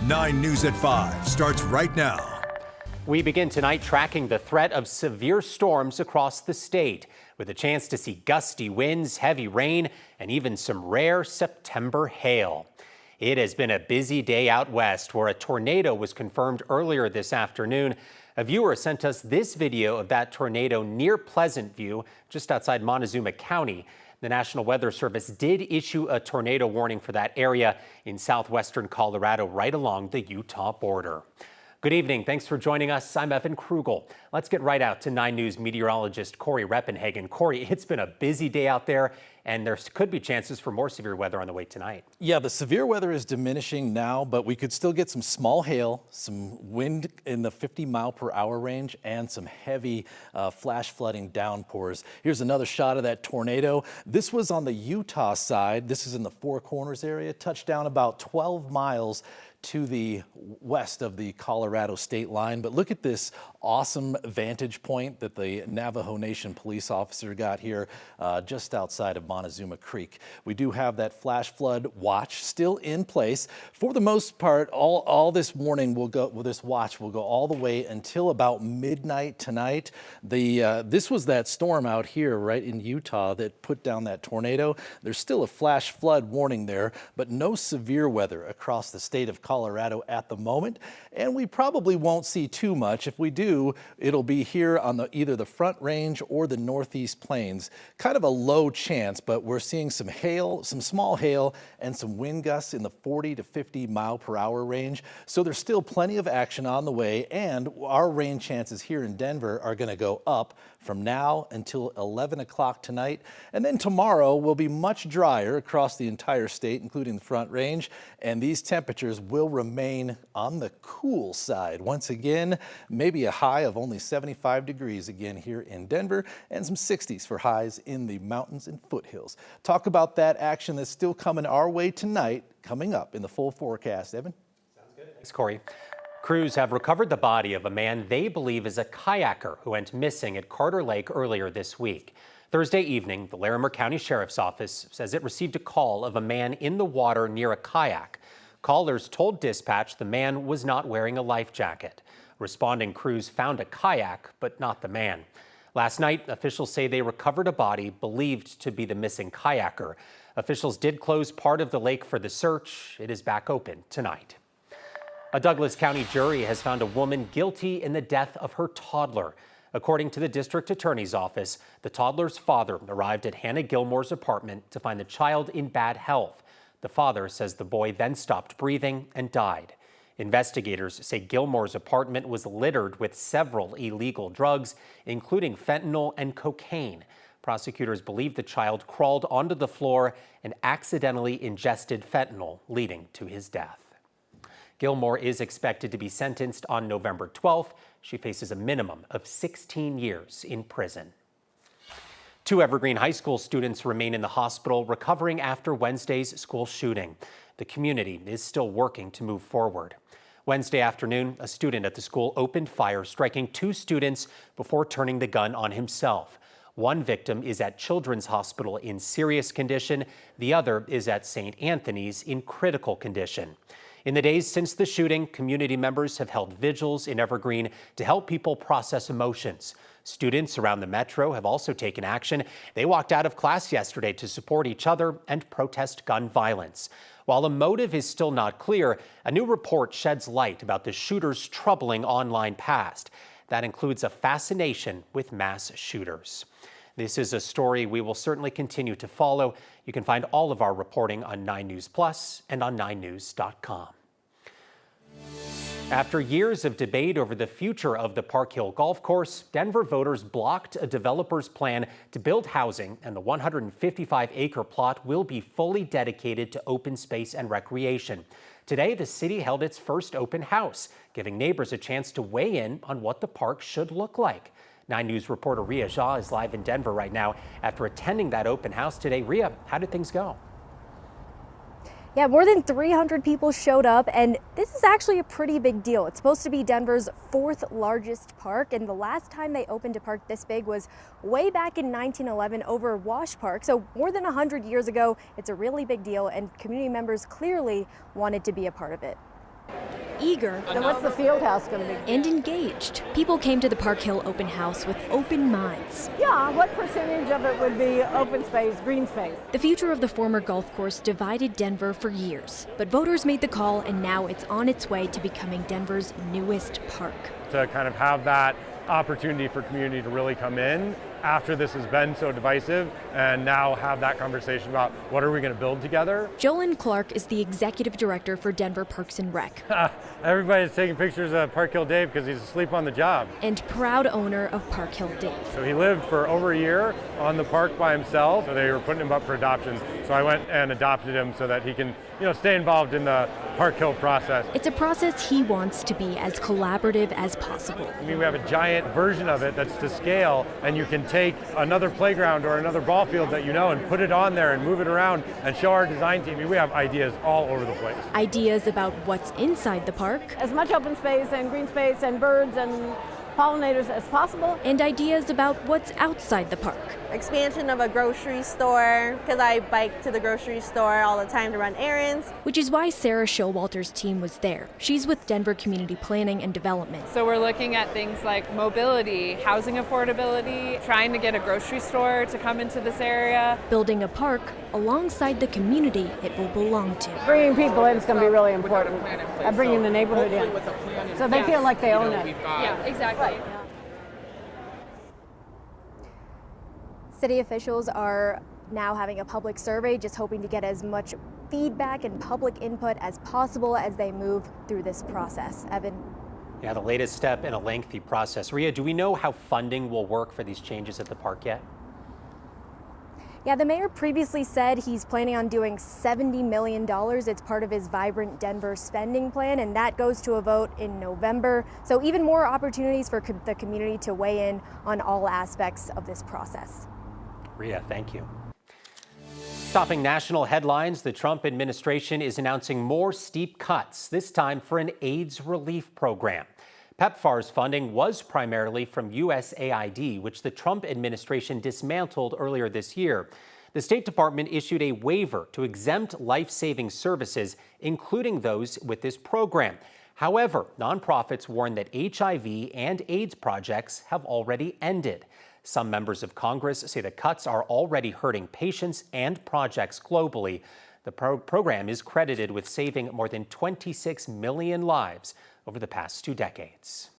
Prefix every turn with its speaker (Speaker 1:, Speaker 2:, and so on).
Speaker 1: 9 News at 5 starts right now.
Speaker 2: We begin tonight tracking the threat of severe storms across the state, with a chance to see gusty winds, heavy rain, and even some rare September hail. It has been a busy day out west, where a tornado was confirmed earlier this afternoon. A viewer sent us this video of that tornado near Pleasant View, just outside Montezuma County. The National Weather Service did issue a tornado warning for that area in southwestern Colorado, right along the Utah border. Good evening. Thanks for joining us. I'm Evan Krugel. Let's get right out to 9 News meteorologist Corey Reppenhagen. Corey, it's been a busy day out there, and there could be chances for more severe weather on the way tonight.
Speaker 3: Yeah, the severe weather is diminishing now, but we could still get some small hail, some wind in the 50-mile-per-hour range, and some heavy flash flooding downpours. Here's another shot of that tornado. This was on the Utah side. This is in the Four Corners area. Touched down about 12 miles to the west of the Colorado state line. But look at this awesome vantage point that the Navajo Nation police officer got here just outside of Montezuma Creek. We do have that flash flood watch still in place. For the most part, all this morning this watch will go all the way until about midnight tonight. This was that storm out here right in Utah that put down that tornado. There's still a flash flood warning there, but no severe weather across the state of Colorado at the moment, and we probably won't see too much. If we do, it'll be here on either the Front Range or the Northeast Plains. Kind of a low chance, but we're seeing some hail, some small hail, and some wind gusts in the 40 to 50 mile per hour range. So there's still plenty of action on the way, and our rain chances here in Denver are going to go up from now until 11 o'clock tonight. And then tomorrow will be much drier across the entire state, including the Front Range, and these temperatures will remain on the cool side. Once again, maybe a high of only 75 degrees again here in Denver, and some 60s for highs in the mountains and foothills. Talk about that action that's still coming our way tonight, coming up in the full forecast. Evan?
Speaker 2: Sounds good. Thanks, Corey. Crews have recovered the body of a man they believe is a kayaker who went missing at Carter Lake earlier this week. Thursday evening, the Larimer County Sheriff's Office says it received a call of a man in the water near a kayak. Callers told dispatch the man was not wearing a life jacket. Responding crews found a kayak, but not the man. Last night, officials say they recovered a body believed to be the missing kayaker. Officials did close part of the lake for the search. It is back open tonight. A Douglas County jury has found a woman guilty in the death of her toddler. According to the district attorney's office, the toddler's father arrived at Hannah Gilmore's apartment to find the child in bad health. The father says the boy then stopped breathing and died. Investigators say Gilmore's apartment was littered with several illegal drugs, including fentanyl and cocaine. Prosecutors believe the child crawled onto the floor and accidentally ingested fentanyl, leading to his death. Gilmore is expected to be sentenced on November 12th. She faces a minimum of 16 years in prison. 2 Evergreen High School students remain in the hospital recovering after Wednesday's school shooting. The community is still working to move forward. Wednesday afternoon, a student at the school opened fire, striking 2 students before turning the gun on himself. One victim is at Children's Hospital in serious condition. The other is at St. Anthony's in critical condition. In the days since the shooting, community members have held vigils in Evergreen to help people process emotions. Students around the metro have also taken action. They walked out of class yesterday to support each other and protest gun violence. While the motive is still not clear, a new report sheds light about the shooter's troubling online past. That includes a fascination with mass shooters. This is a story we will certainly continue to follow. You can find all of our reporting on 9 News Plus and on 9news.com. After years of debate over the future of the Park Hill Golf Course, Denver voters blocked a developer's plan to build housing, and the 155-acre plot will be fully dedicated to open space and recreation. Today, the city held its first open house, giving neighbors a chance to weigh in on what the park should look like. 9 News reporter Ria Jha is live in Denver right now after attending that open house today. Ria, how did things go?
Speaker 4: Yeah, more than 300 people showed up, and this is actually a pretty big deal. It's supposed to be Denver's 4th largest park, and the last time they opened a park this big was way back in 1911 over Wash Park. So more than 100 years ago, it's a really big deal, and community members clearly wanted to be a part of it. eager.
Speaker 5: So what's the field house going to be?
Speaker 4: And engaged. People came to the Park Hill open house with open minds.
Speaker 5: Yeah, what percentage of it would be open space, green space?
Speaker 4: The future of the former golf course divided Denver for years, but voters made the call and now it's on its way to becoming Denver's newest park.
Speaker 6: To kind of have that opportunity for community to really come in after this has been so divisive and now have that conversation about what are we going to build together.
Speaker 4: Jolyn Clark is the executive director for Denver Parks and Rec.
Speaker 6: Everybody's taking pictures of Park Hill Dave because he's asleep on the job.
Speaker 4: And proud owner of Park Hill Dave.
Speaker 6: So he lived for over a year on the park by himself. So they were putting him up for adoption. So I went and adopted him so that he can, stay involved in the Park Hill process.
Speaker 4: It's a process he wants to be as collaborative as possible.
Speaker 6: We have a giant version of it that's to scale, and you can take another playground or another ball field that and put it on there and move it around and show our design team. We have ideas all over the place.
Speaker 4: Ideas about what's inside the park.
Speaker 5: As much open space and green space and birds and pollinators as possible.
Speaker 4: And ideas about what's outside the park.
Speaker 7: Expansion of a grocery store, because I bike to the grocery store all the time to run errands.
Speaker 4: Which is why Sarah Showalter's team was there. She's with Denver Community Planning and Development.
Speaker 8: So we're looking at things like mobility, housing affordability, trying to get a grocery store to come into this area.
Speaker 4: Building a park alongside the community it will belong to.
Speaker 5: Bringing people in is going to be really important. Bringing the neighborhood in. So they feel like they own it.
Speaker 8: Yeah, exactly.
Speaker 4: City officials are now having a public survey, just hoping to get as much feedback and public input as possible as they move through this process. Evan?
Speaker 2: Yeah, the latest step in a lengthy process. Ria, do we know how funding will work for these changes at the park yet?
Speaker 4: Yeah, the mayor previously said he's planning on doing $70 million. It's part of his Vibrant Denver spending plan, and that goes to a vote in November. So even more opportunities for the community to weigh in on all aspects of this process.
Speaker 2: Ria, thank you. Topping national headlines, the Trump administration is announcing more steep cuts, this time for an AIDS relief program. PEPFAR's funding was primarily from USAID, which the Trump administration dismantled earlier this year. The State Department issued a waiver to exempt life-saving services, including those with this program. However, nonprofits warn that HIV and AIDS projects have already ended. Some members of Congress say the cuts are already hurting patients and projects globally. The program is credited with saving more than 26 million lives over the past 2 decades.